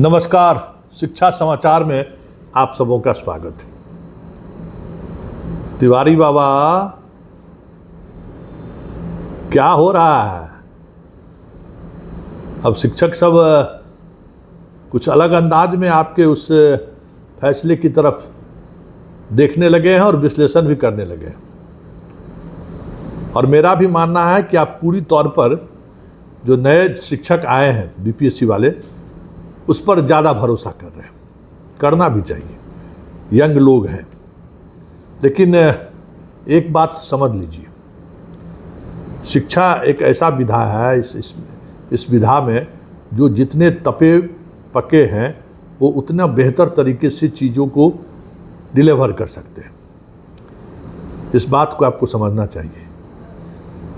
नमस्कार, शिक्षा समाचार में आप सबों का स्वागत है। तिवारी बाबा, क्या हो रहा है? अब शिक्षक सब कुछ अलग अंदाज में आपके उस फैसले की तरफ देखने लगे हैं और विश्लेषण भी करने लगे हैं। और मेरा भी मानना है कि आप पूरी तौर पर जो नए शिक्षक आए हैं बीपीएससी वाले, उस पर ज़्यादा भरोसा कर रहे हैं। करना भी चाहिए, यंग लोग हैं। लेकिन एक बात समझ लीजिए, शिक्षा एक ऐसा विधा है, इस विधा में जो जितने तपे पके हैं वो उतना बेहतर तरीके से चीज़ों को डिलीवर कर सकते हैं। इस बात को आपको समझना चाहिए।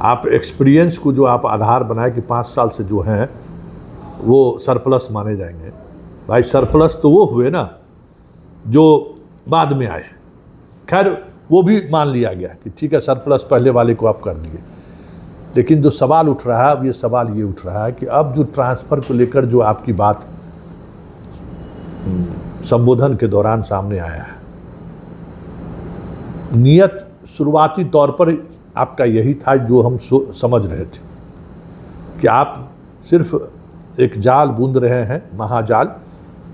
आप एक्सपीरियंस को जो आप आधार बनाए कि 5 साल से जो हैं वो सरप्लस माने जाएंगे। भाई, सरप्लस तो वो हुए ना जो बाद में आए। खैर, वो भी मान लिया गया कि ठीक है, सरप्लस पहले वाले को आप कर दिए। लेकिन जो सवाल उठ रहा है, अब ये सवाल ये उठ रहा है कि अब जो ट्रांसफ़र को लेकर जो आपकी बात संबोधन के दौरान सामने आया है, नियत शुरुआती तौर पर आपका यही था जो हम समझ रहे थे कि आप सिर्फ एक जाल बूंद रहे हैं, महाजाल।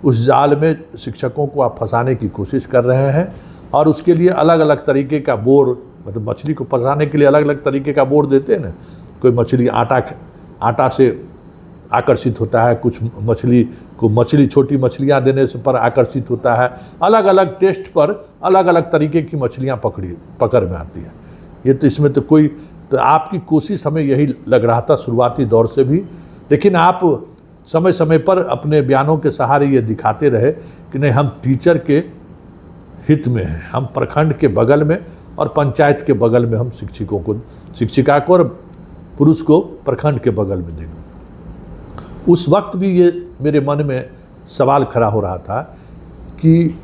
उस जाल में शिक्षकों को आप फंसाने की कोशिश कर रहे हैं और उसके लिए अलग अलग तरीके का बोर, मतलब मछली को फंसाने के लिए अलग अलग तरीके का बोर देते हैं ना। कोई मछली आटा से आकर्षित होता है, कुछ मछली को छोटी मछलियां देने से पर आकर्षित होता है। अलग अलग टेस्ट पर अलग अलग तरीके की मछलियां पकड़ में आती है। ये तो इसमें तो आपकी कोशिश हमें यही लग रहा था शुरुआती दौर से भी। लेकिन आप समय समय पर अपने बयानों के सहारे ये दिखाते रहे कि नहीं, हम टीचर के हित में हैं, हम प्रखंड के बगल में और पंचायत के बगल में हम शिक्षिका को और पुरुष को प्रखंड के बगल में देंगे। उस वक्त भी ये मेरे मन में सवाल खड़ा हो रहा था कि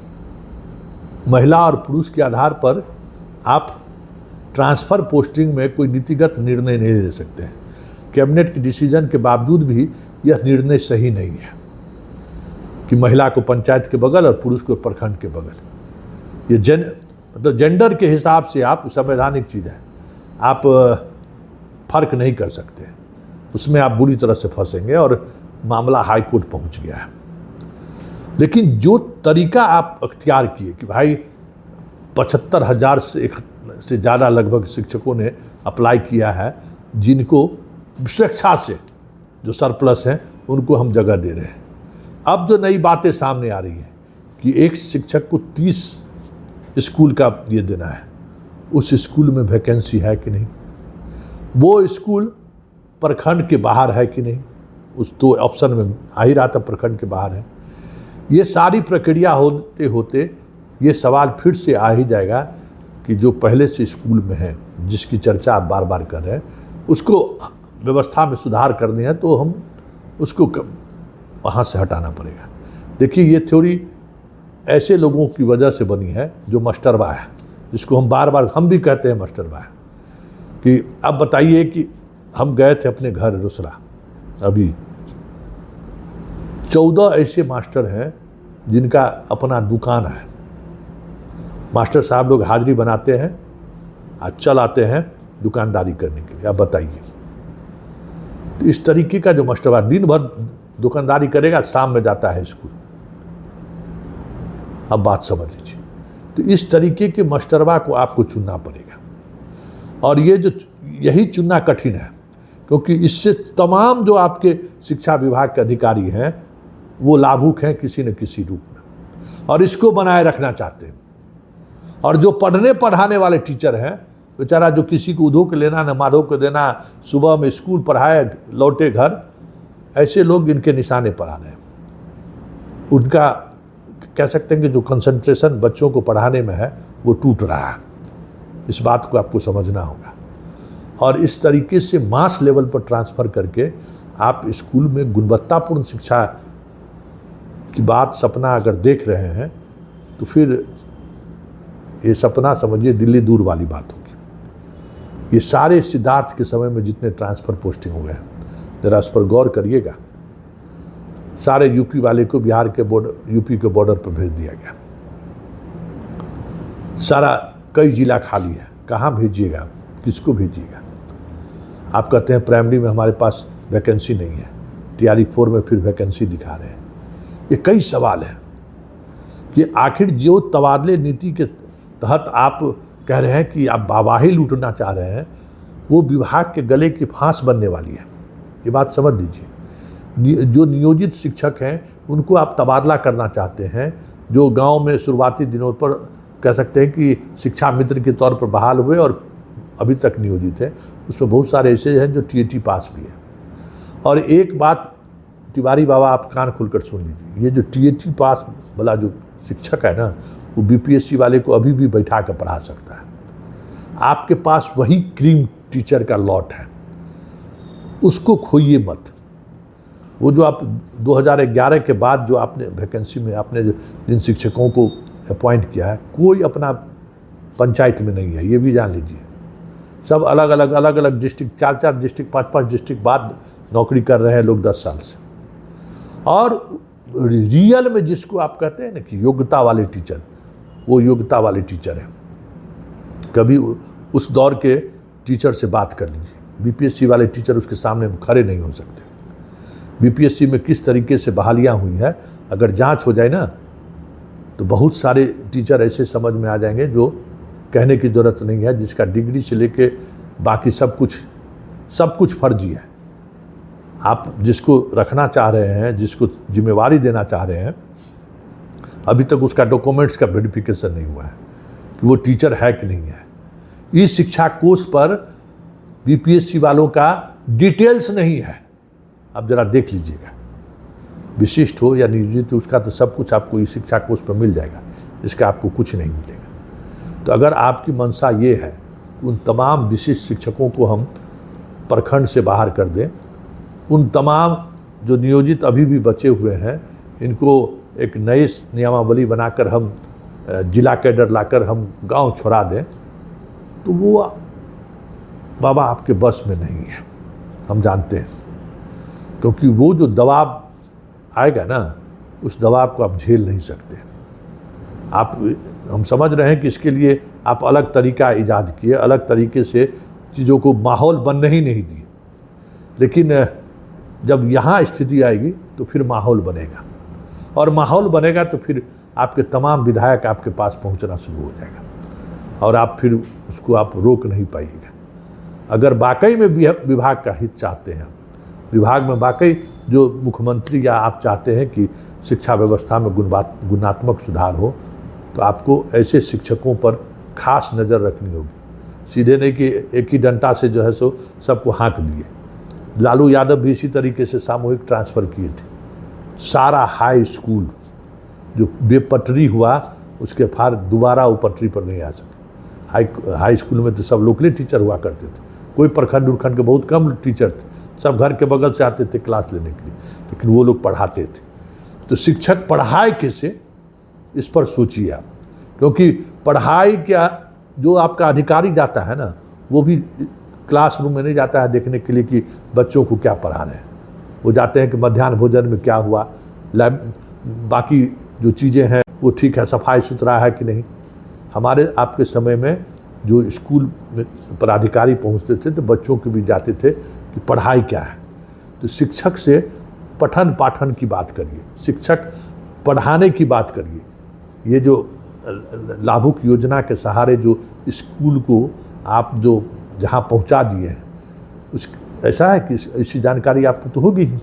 महिला और पुरुष के आधार पर आप ट्रांसफ़र पोस्टिंग में कोई नीतिगत निर्णय नहीं ले सकते हैं। कैबिनेट के डिसीजन के बावजूद भी यह निर्णय सही नहीं है कि महिला को पंचायत के बगल और पुरुष को प्रखंड के बगल। ये मतलब जेंडर के हिसाब से आप संवैधानिक चीज़ है, आप फर्क नहीं कर सकते। उसमें आप बुरी तरह से फंसेंगे और मामला हाई कोर्ट पहुंच गया है। लेकिन जो तरीका आप अख्तियार किए कि भाई 75,000 से ज़्यादा लगभग शिक्षकों ने अप्लाई किया है, जिनको स्वेच्छा से जो सरप्लस हैं उनको हम जगह दे रहे हैं। अब जो नई बातें सामने आ रही हैं कि एक शिक्षक को 30 स्कूल का ये देना है, उस स्कूल में वैकेंसी है कि नहीं, वो स्कूल प्रखंड के बाहर है कि नहीं, उस तो ऑप्शन में आ ही रहा था प्रखंड के बाहर है। ये सारी प्रक्रिया होते होते ये सवाल फिर से आ ही जाएगा कि जो पहले से स्कूल में है, जिसकी चर्चा आप बार बार कर रहे हैं, उसको व्यवस्था में सुधार करने हैं तो हम उसको वहाँ से हटाना पड़ेगा। देखिए, ये थ्योरी ऐसे लोगों की वजह से बनी है जो मास्टरवा है, जिसको हम बार बार हम भी कहते हैं मास्टरवा है। कि अब बताइए कि हम गए थे अपने घर दूसरा, अभी 14 ऐसे मास्टर हैं जिनका अपना दुकान है। मास्टर साहब लोग हाजिरी बनाते हैं, आज चल आते हैं दुकानदारी करने के लिए। अब बताइए, इस तरीके का जो मास्टरवा दिन भर दुकानदारी करेगा, शाम में जाता है स्कूल। अब बात समझ लीजिए। तो इस तरीके के मास्टरवा को आपको चुनना पड़ेगा, और यही चुनना कठिन है, क्योंकि इससे तमाम जो आपके शिक्षा विभाग के अधिकारी हैं वो लाभुक हैं किसी न किसी रूप में, और इसको बनाए रखना चाहते हैं। और जो पढ़ाने वाले टीचर हैं, बेचारा जो किसी को उधो के लेना न माधो को देना, सुबह में स्कूल पढ़ाए लौटे घर, ऐसे लोग इनके निशाने पर आ रहे हैं। उनका कह सकते हैं कि जो कंसंट्रेशन बच्चों को पढ़ाने में है वो टूट रहा है। इस बात को आपको समझना होगा। और इस तरीके से मास लेवल पर ट्रांसफ़र करके आप स्कूल में गुणवत्तापूर्ण शिक्षा की बात सपना अगर देख रहे हैं तो फिर ये सपना समझिए दिल्ली दूर वाली बात होगी। ये सारे सिद्धार्थ के समय में जितने ट्रांसफ़र पोस्टिंग हुए हैं, ज़रा उस पर गौर करिएगा। सारे यूपी वाले को बिहार के बॉर्डर, यूपी के बॉर्डर पर भेज दिया गया। सारा कई जिला खाली है, कहाँ भेजिएगा, किसको भेजिएगा? आप कहते हैं प्राइमरी में हमारे पास वैकेंसी नहीं है, TRE 4 में फिर वैकेंसी दिखा रहे हैं। ये कई सवाल हैं कि आखिर जो तबादले नीति के तहत आप कह रहे हैं कि आप वाहवाही लूटना चाह रहे हैं, वो विभाग के गले की फांस बनने वाली है। ये बात समझ लीजिए। जो नियोजित शिक्षक हैं उनको आप तबादला करना चाहते हैं, जो गांव में शुरुआती दिनों पर कह सकते हैं कि शिक्षा मित्र के तौर पर बहाल हुए और अभी तक नियोजित हैं, उसमें बहुत सारे ऐसे हैं जो TAT पास भी हैं। और एक बात तिवारी बाबा, आप कान खुलकर सुन लीजिए, ये जो TAT पास वाला जो शिक्षक है ना, वो BPSC वाले को अभी भी बैठा कर पढ़ा सकता है। आपके पास वही क्रीम टीचर का लॉट है, उसको खोइए मत। वो जो आप 2011 के बाद जो आपने वैकेंसी में आपने जिन शिक्षकों को अपॉइंट किया है, कोई अपना पंचायत में नहीं है, ये भी जान लीजिए। सब अलग अलग डिस्ट्रिक्ट, 4 डिस्ट्रिक्ट, 5 डिस्ट्रिक्ट बाद नौकरी कर रहे हैं लोग 10 साल से। और रियल में जिसको आप कहते हैं ना कि योग्यता वाले टीचर, वो योग्यता वाले टीचर हैं। कभी उस दौर के टीचर से बात कर लीजिए। BPSC वाले टीचर उसके सामने खड़े नहीं हो सकते। BPSC में किस तरीके से बहालियाँ हुई है, अगर जांच हो जाए ना, तो बहुत सारे टीचर ऐसे समझ में आ जाएंगे जो कहने की ज़रूरत नहीं है, जिसका डिग्री से लेके बाकी सब कुछ फर्जी है। आप जिसको रखना चाह रहे हैं, जिसको जिम्मेवारी देना चाह रहे हैं, अभी तक उसका डॉक्यूमेंट्स का वेरिफिकेशन नहीं हुआ है कि वो टीचर है कि नहीं है। इस शिक्षा कोष पर BPSC वालों का डिटेल्स नहीं है। आप जरा देख लीजिएगा, विशिष्ट हो या नियोजित, उसका तो सब कुछ आपको इस शिक्षा कोष पर मिल जाएगा, इसका आपको कुछ नहीं मिलेगा। तो अगर आपकी मंशा ये है, उन तमाम विशिष्ट शिक्षकों को हम प्रखंड से बाहर कर दें, उन तमाम जो नियोजित अभी भी बचे हुए हैं, इनको एक नई नियमावली बनाकर हम जिला कैडर लाकर हम गांव छोड़ा दें, तो वो बाबा आपके बस में नहीं है, हम जानते हैं। क्योंकि वो जो दबाव आएगा ना, उस दबाव को आप झेल नहीं सकते। हम समझ रहे हैं कि इसके लिए आप अलग तरीका ईजाद किए, अलग तरीके से चीज़ों को माहौल बनने ही नहीं दिए। लेकिन जब यहाँ स्थिति आएगी तो फिर माहौल बनेगा, और माहौल बनेगा तो फिर आपके तमाम विधायक आपके पास पहुँचना शुरू हो जाएगा, और आप फिर उसको आप रोक नहीं पाइएगा। अगर वाकई में विभाग का हित चाहते हैं, विभाग में वाकई जो मुख्यमंत्री या आप चाहते हैं कि शिक्षा व्यवस्था में गुणात्मक सुधार हो, तो आपको ऐसे शिक्षकों पर खास नज़र रखनी होगी। सीधे नहीं कि एक ही डंडा से जो है सो सबको हाँक दिए। लालू यादव भी इसी तरीके से सामूहिक ट्रांसफ़र किए थे। सारा हाई स्कूल जो बेपटरी हुआ, उसके फार दोबारा वो पटरी पर नहीं आ सके। हाई स्कूल में तो सब लोकली टीचर हुआ करते थे, कोई प्रखंड उरखंड के बहुत कम टीचर थे, सब घर के बगल से आते थे क्लास लेने के लिए, लेकिन वो लोग पढ़ाते थे। तो शिक्षक पढ़ाए कैसे, इस पर सोचिए आप। क्योंकि पढ़ाई क्या, जो आपका अधिकारी जाता है ना, वो भी क्लासरूम में नहीं जाता है देखने के लिए कि बच्चों को क्या पढ़ा रहे हैं। वो जाते हैं कि मध्याह्न भोजन में क्या हुआ, बाकी जो चीज़ें हैं वो ठीक है, सफाई सुथरा है कि नहीं। हमारे आपके समय में जो स्कूल में पदाधिकारी पहुंचते थे तो बच्चों के भी जाते थे कि पढ़ाई क्या है। तो शिक्षक से पठन पाठन की बात करिए, शिक्षक पढ़ाने की बात करिए। ये जो लाभुक योजना के सहारे जो स्कूल को आप जो जहाँ पहुँचा दिए हैं, उस ऐसा है कि ऐसी जानकारी आपको तो होगी ही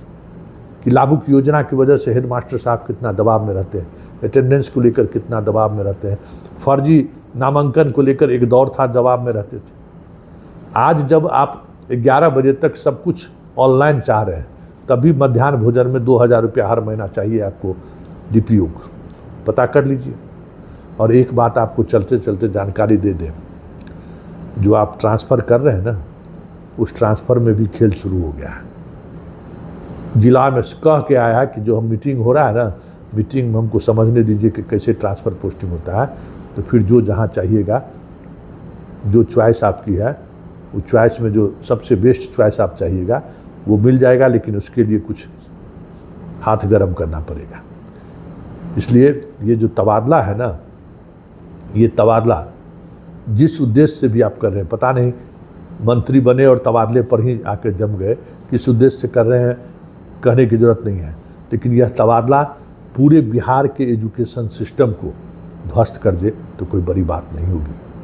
कि लाभुक योजना की वजह से हेडमास्टर साहब कितना दबाव में रहते हैं, अटेंडेंस को लेकर कितना दबाव में रहते हैं, फर्जी नामांकन को लेकर एक दौर था दबाव में रहते थे। आज जब आप 11 बजे तक सब कुछ ऑनलाइन चाह रहे हैं, तभी मध्याह्न भोजन में 2000 रुपया हर महीना चाहिए आपको DPO को, पता कर लीजिए। और एक बात आपको चलते चलते जानकारी दे दें, जो आप ट्रांसफ़र कर रहे हैं ना, उस ट्रांसफ़र में भी खेल शुरू हो गया है। जिला में कह के आया है कि जो हम मीटिंग हो रहा है ना, मीटिंग में हमको समझने दीजिए कि कैसे ट्रांसफ़र पोस्टिंग होता है, तो फिर जो जहाँ चाहिएगा, जो चॉइस आपकी है, वो चॉइस में जो सबसे बेस्ट चॉइस आप चाहिएगा वो मिल जाएगा। लेकिन उसके लिए कुछ हाथ गर्म करना पड़ेगा। इसलिए ये जो तबादला है ना, ये तबादला जिस उद्देश्य से भी आप कर रहे हैं, पता नहीं मंत्री बने और तबादले पर ही आके जम गए, किस उद्देश्य से कर रहे हैं कहने की ज़रूरत नहीं है, लेकिन यह तबादला पूरे बिहार के एजुकेशन सिस्टम को ध्वस्त कर दे तो कोई बड़ी बात नहीं होगी।